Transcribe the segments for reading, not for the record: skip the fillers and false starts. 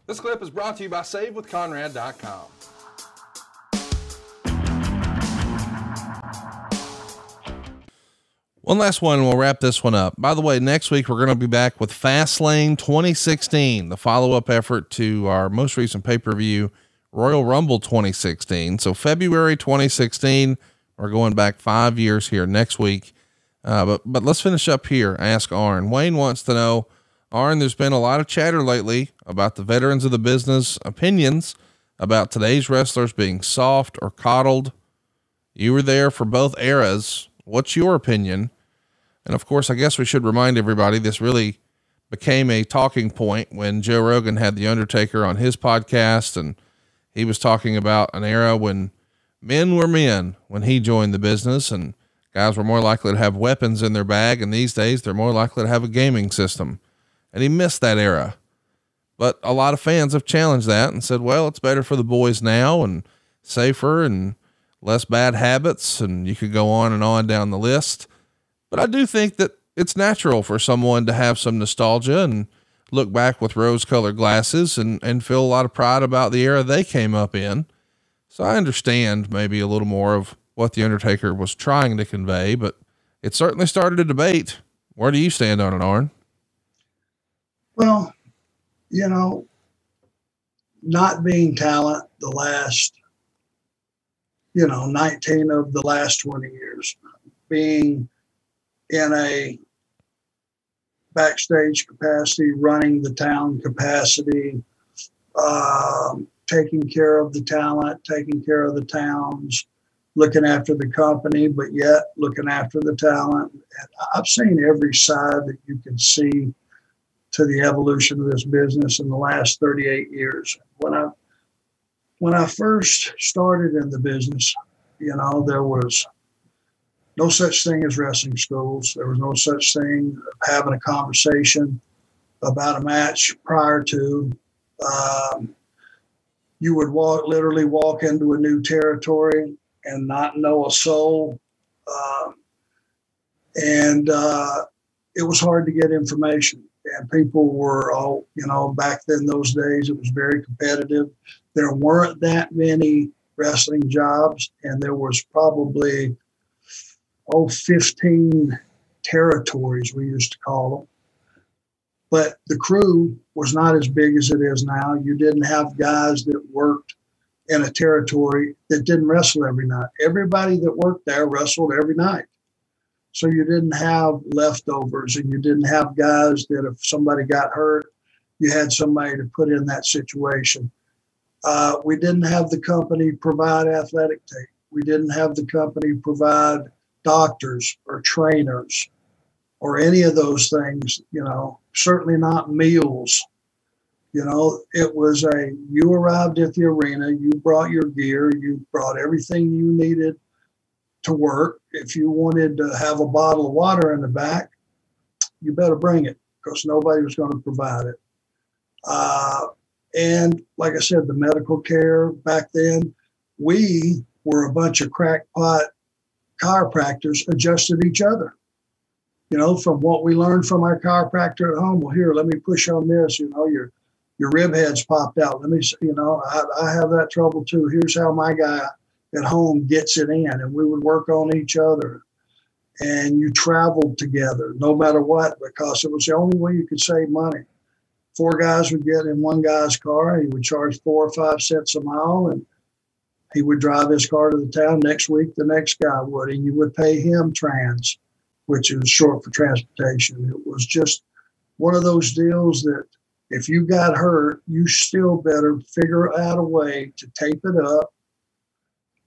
This clip is brought to you by SaveWithConrad.com. One last one, and we'll wrap this one up. By the way, next week we're going to be back with Fastlane 2016, the follow-up effort to our most recent pay-per-view, Royal Rumble 2016. So February 2016, we're going back 5 years here next week. But let's finish up here. Ask Arn. Wayne wants to know, Arn, there's been a lot of chatter lately about the veterans of the business opinions about today's wrestlers being soft or coddled. You were there for both eras. What's your opinion? And of course, I guess we should remind everybody this really became a talking point when Joe Rogan had the Undertaker on his podcast, and he was talking about an era when men were men when he joined the business, and guys were more likely to have weapons in their bag. And these days they're more likely to have a gaming system. And he missed that era. But a lot of fans have challenged that and said, well, it's better for the boys now and safer and less bad habits. And you could go on down the list. But I do think that it's natural for someone to have some nostalgia and look back with rose-colored glasses and feel a lot of pride about the era they came up in. So I understand maybe a little more of what the Undertaker was trying to convey, but it certainly started a debate. Where do you stand on it, Arn? Well, you know, not being talent the last, 19 of the last 20 years, being in a backstage capacity, running the town capacity, taking care of the talent, taking care of the towns, looking after the company, but yet looking after the talent. And I've seen every side that you can see to the evolution of this business in the last 38 years. When I first started in the business, there was no such thing as wrestling schools. There was no such thing as having a conversation about a match prior to. You would literally walk into a new territory and not know a soul. And it was hard to get information. And people were all, back then, those days, it was very competitive. There weren't that many wrestling jobs, and there was probably 15 territories, we used to call them. But the crew was not as big as it is now. You didn't have guys that worked in a territory that didn't wrestle every night. Everybody that worked there wrestled every night. So you didn't have leftovers, and you didn't have guys that if somebody got hurt, you had somebody to put in that situation. We didn't have the company provide athletic tape. We didn't have the company provide doctors or trainers or any of those things, certainly not meals. It was you arrived at the arena, you brought your gear, you brought everything you needed to work. If you wanted to have a bottle of water in the back, you better bring it because nobody was going to provide it. And like I said, the medical care back then, we were a bunch of crackpot chiropractors adjusted each other. From what we learned from our chiropractor at home. Well, here, let me push on this. Your rib head's popped out. Let me, I have that trouble too. Here's how my guy at home gets it in, and we would work on each other. And you traveled together, no matter what, because it was the only way you could save money. 4 guys would get in one guy's car. He would charge 4 or 5 cents a mile, and he would drive his car to the town. Next week, the next guy would, and you would pay him trans, which is short for transportation. It was just one of those deals that if you got hurt, you still better figure out a way to tape it up,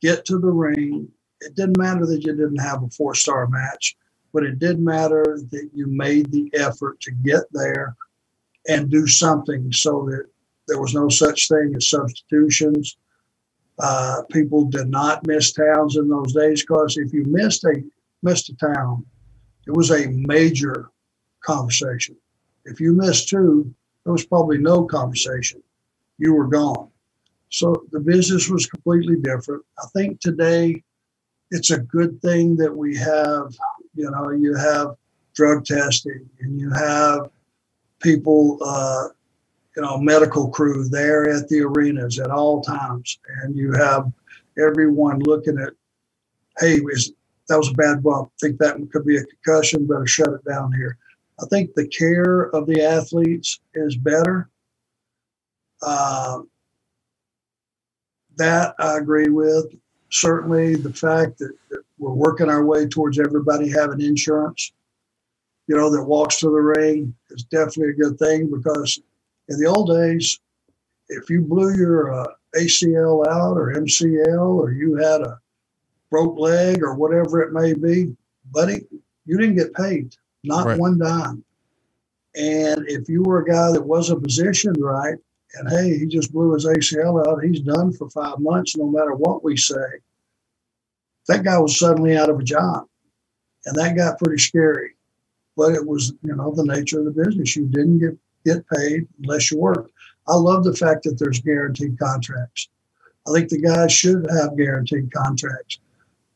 get to the ring. It didn't matter that you didn't have a 4-star match, but it did matter that you made the effort to get there and do something so that there was no such thing as substitutions. People did not miss towns in those days because if you missed a town, it was a major conversation. If you missed 2, there was probably no conversation. You were gone. So the business was completely different. I think today it's a good thing that we have, you have drug testing and you have people medical crew there at the arenas at all times. And you have everyone looking at, hey, that was a bad bump. Think that could be a concussion, better shut it down here. I think the care of the athletes is better. That I agree with. Certainly the fact that we're working our way towards everybody having insurance, that walks to the ring is definitely a good thing, because in the old days, if you blew your ACL out or MCL, or you had a broke leg or whatever it may be, buddy, you didn't get paid, not right. one dime. And if you were a guy that wasn't positioned right, and hey, he just blew his ACL out, he's done for 5 months, no matter what we say, that guy was suddenly out of a job. And that got pretty scary. But it was, the nature of the business. You didn't get paid unless you worked. I love the fact that there's guaranteed contracts. I think the guys should have guaranteed contracts.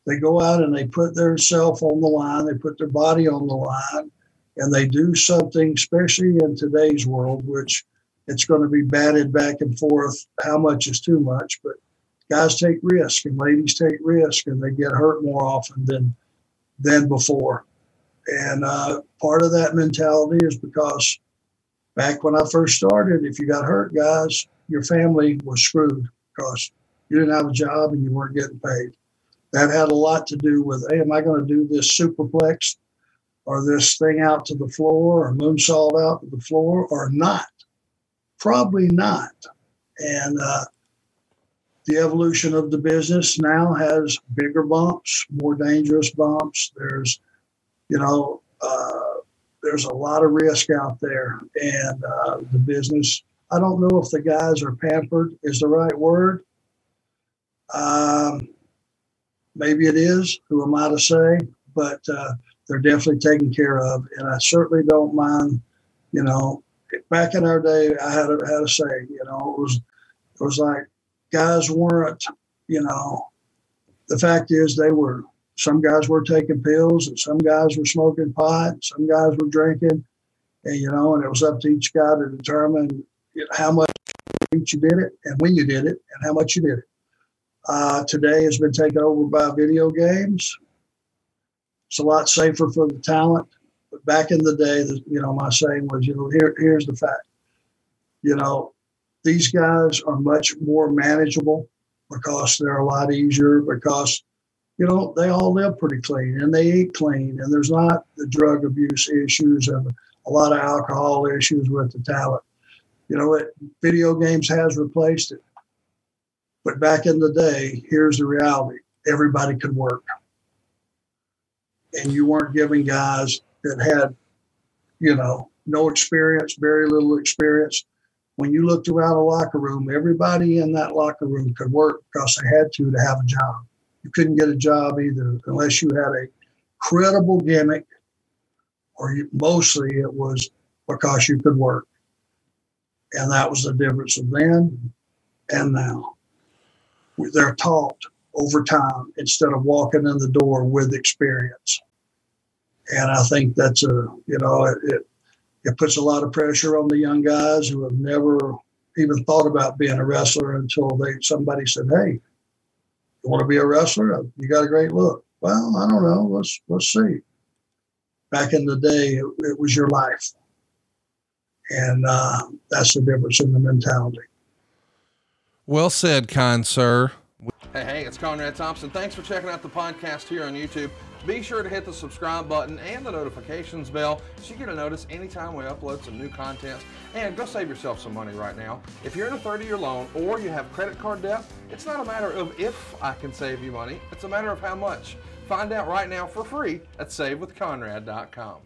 They go out and they put their self on the line, they put their body on the line, and they do something, especially in today's world, which it's going to be batted back and forth. How much is too much? But guys take risk and ladies take risk, and they get hurt more often than before. And part of that mentality is because back when I first started, if you got hurt, guys, your family was screwed because you didn't have a job and you weren't getting paid. That had a lot to do with, hey, am I going to do this superplex or this thing out to the floor or moonsault out to the floor or not? Probably not. And the evolution of the business now has bigger bumps, more dangerous bumps. There's there's a lot of risk out there, and the business, I don't know if the guys are pampered is the right word. Maybe it is, who am I to say, but they're definitely taken care of. And I certainly don't mind, back in our day, I had a say, it was like guys weren't, the fact is some guys were taking pills, and some guys were smoking pot, some guys were drinking, and it was up to each guy to determine how much you did it and when you did it and how much you did it. Today has been taken over by video games. It's a lot safer for the talent. But back in the day, my saying was, here's the fact. These guys are much more manageable because they're a lot easier, because they all live pretty clean and they eat clean, and there's not the drug abuse issues and a lot of alcohol issues with the talent. Video games has replaced it. But back in the day, here's the reality. Everybody could work. And you weren't giving guys that had, no experience, very little experience. When you looked around a locker room, everybody in that locker room could work because they had to have a job. You couldn't get a job either unless you had a credible gimmick, or mostly it was because you could work. And that was the difference of then and now. They're taught over time instead of walking in the door with experience. And I think that's it puts a lot of pressure on the young guys who have never even thought about being a wrestler until somebody said, hey, you want to be a wrestler? You got a great look. Well, I don't know. Let's see. Back in the day, it was your life. And that's the difference in the mentality. Well said, kind sir. Hey, it's Conrad Thompson. Thanks for checking out the podcast here on YouTube. Be sure to hit the subscribe button and the notifications bell so you get a notice anytime we upload some new content. And go save yourself some money right now. If you're in a 30-year loan or you have credit card debt, it's not a matter of if I can save you money. It's a matter of how much. Find out right now for free at SaveWithConrad.com.